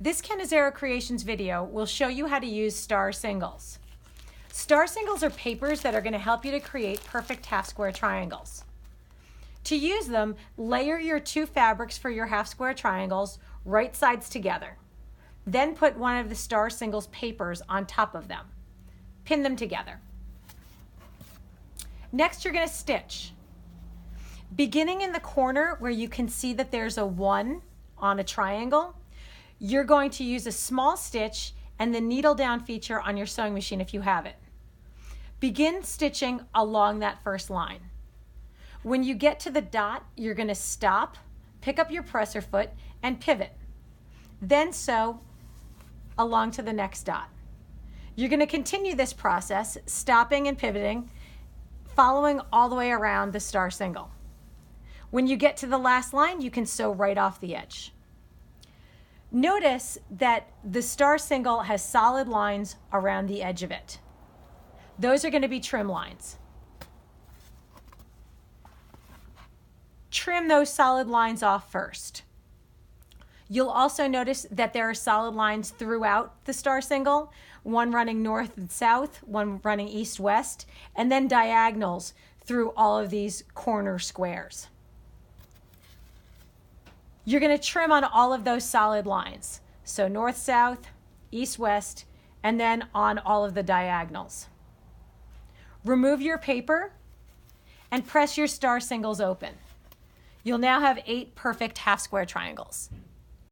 This Canizero Creations video will show you how to use star singles. Star singles are papers that are going to help you to create perfect half-square triangles. To use them, layer your two fabrics for your half-square triangles right sides together. Then put one of the star singles papers on top of them. Pin them together. Next, you're going to stitch. Beginning in the corner where you can see that there's a 1 on a triangle, you're going to use a small stitch and the needle down feature on your sewing machine if you have it. Begin stitching along that first line. When you get to the dot, you're going to stop, pick up your presser foot, and pivot. Then sew along to the next dot. You're going to continue this process, stopping and pivoting, following all the way around the star single. When you get to the last line, you can sew right off the edge. Notice that the star single has solid lines around the edge of it. Those are going to be trim lines. Trim those solid lines off first. You'll also notice that there are solid lines throughout the star single, one running north and south, one running east-west, and then diagonals through all of these corner squares. You're going to trim on all of those solid lines. So north-south, east-west, and then on all of the diagonals. Remove your paper and press your star singles open. You'll now have 8 perfect half-square triangles.